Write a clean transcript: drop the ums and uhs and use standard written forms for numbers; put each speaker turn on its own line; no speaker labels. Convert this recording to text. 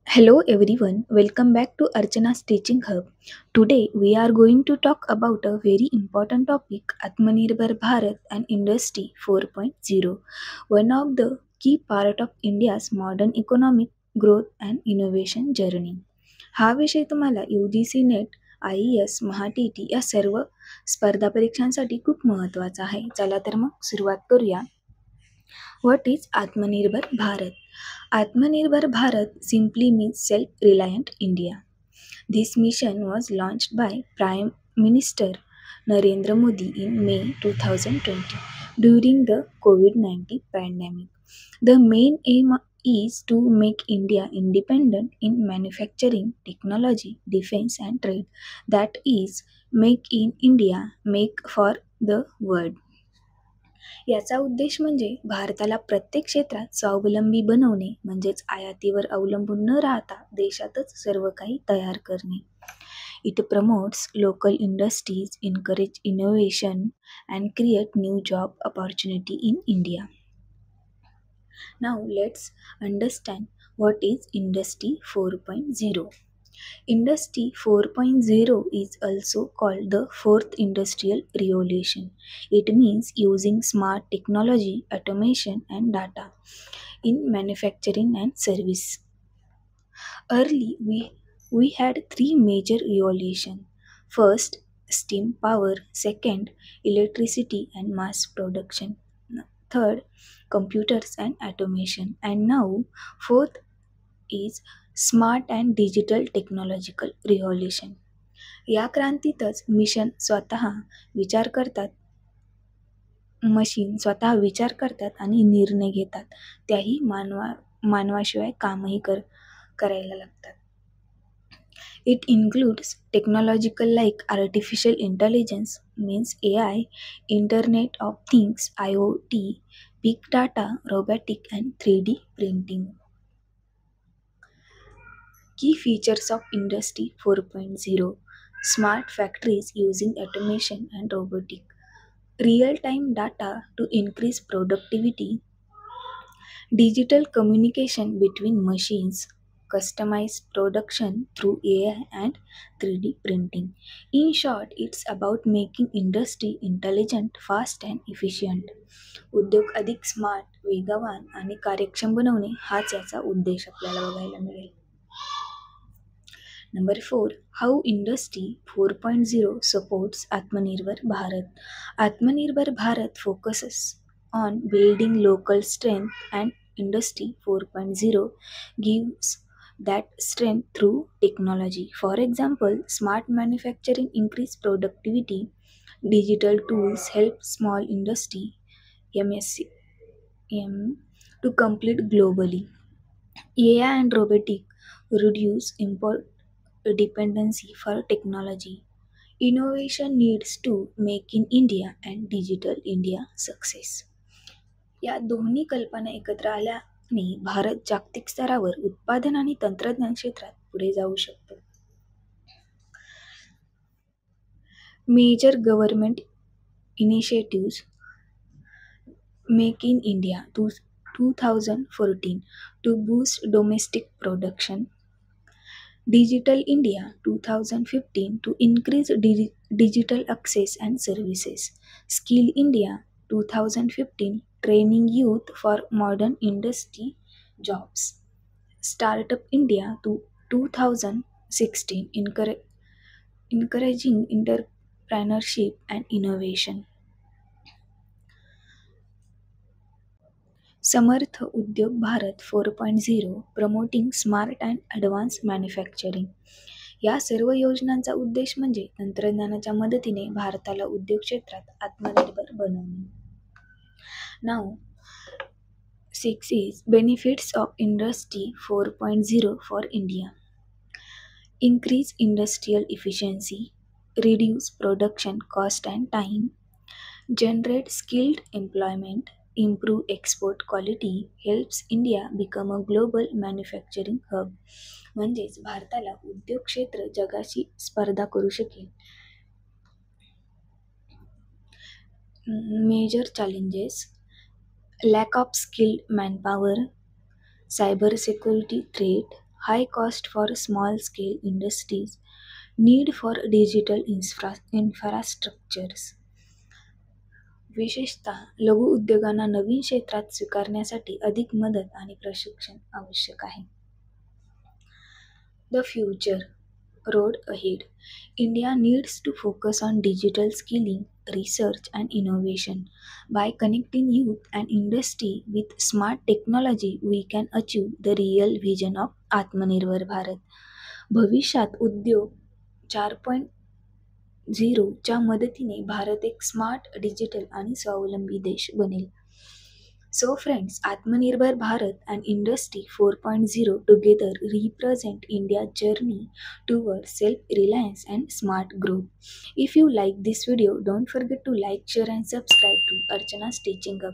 Hello everyone, welcome back to Archana's Teaching Hub. Today we are going to talk about a very important topic, Atmanirbhar Bharat and Industry 4.0, one of the key part of India's modern economic growth and innovation journey. हा विषय तुम्हाला UGC net, IES, महा TT या सर्व स्पर्धा परीक्षांसाठी खूप महत्त्वाचा आहे. चला तर मग सुरुवात करूया. What is Atmanirbhar Bharat? Atmanirbhar Bharat simply means self-reliant India. This mission was launched by Prime Minister Narendra Modi in May 2020 during the COVID-19 pandemic. The main aim is to make India independent in manufacturing, technology, defense and trade. That is, make in India, make for the world. याचा उद्देश म्हणजे भारताला प्रत्येक क्षेत्रात स्वावलंबी बनवणे म्हणजेच आयातीवर अवलंबून न राहता देशातच सर्व काही तयार करणे. It promotes local industries, encourage innovation and create new job opportunity in India. Now let's understand what is Industry 4.0. Industry 4.0 is also called the fourth industrial revolution. It means using smart technology, automation, and data in manufacturing and service. Early, we had three major revolutions. First, steam power. Second, electricity and mass production. Third, computers and automation. And now, fourth is smart and digital technological revolution. या क्रांतीतच machine स्वतः विचार करतात आणि निर्णय घेतात. त्याही मानवाशिवाय कामही करायला लागतात. It includes technological like artificial intelligence means AI, internet of things IoT, big data, robotic and 3D printing. Key features of Industry 4.0: smart factories using automation and robotic, real-time data to increase productivity, digital communication between machines, customized production through AI and 3D printing. In short, it's about making industry intelligent, fast and efficient. उद्योग अधिक smart, वेगवान आणि कार्यक्षम बनवणे हाच याचा उद्देश आपल्याला बघायला मिळेल. Number 4. How Industry 4.0 supports Atmanirbhar Bharat. Atmanirbhar Bharat focuses on building local strength, and Industry 4.0 gives that strength through technology. For example, smart manufacturing increase productivity, digital tools help small industry MSCM to compete globally. AI and robotic reduce import dependency for technology. Innovation needs to make in India and Digital India success. या दोन्ही कल्पना एकत्र आल्याने भारत जागतिक स्तरावर उत्पादन आणि तंत्रज्ञान क्षेत्रात पुढे जाऊ शकतो. Major government initiatives. Make in India 2014 to boost domestic production. Digital India 2015 to increase digital access and services. Skill India 2015 training youth for modern industry jobs. Startup India to 2016 encouraging entrepreneurship and innovation. समर्थ उद्योग Bharat 4.0 promoting smart and advance manufacturing. या सर्व योजनांचा उद्देश म्हणजे तंत्रज्ञानाच्या मदतीने भारताला उद्योग क्षेत्रात आत्मनिर्भर बनवणे. नाव 6 is benefits of Industry 4.0 for India. Increase industrial efficiency, reduce production cost and time, generate skilled employment, improve export quality, helps India become a global manufacturing hub. म्हणजेच भारताला उद्योग क्षेत्र जगाशी स्पर्धा करू शकेल. Major challenges: lack of skilled manpower, cyber security threat, high cost for small scale industries, need for digital infrastructures. विशेषतः लघु उद्योगांना नवीन क्षेत्रात स्वीकारण्यासाठी अधिक मदत आणि प्रशिक्षण आवश्यक आहे. The future road ahead. India needs to focus on digital skilling, research, and innovation. By connecting youth and industry with smart technology, we can achieve the real vision of Atmanirbhar Bharat. भविष्यात उद्योग 4.0च्या मदतीने भारत एक smart, digital आणि स्वावलंबी देश बनेल. So friends, Atmanirbhar Bharat and Industry 4.0 together represent India's journey towards self-reliance and smart growth. If you like this video, don't forget to like, share and subscribe to Archana's Teaching Hub.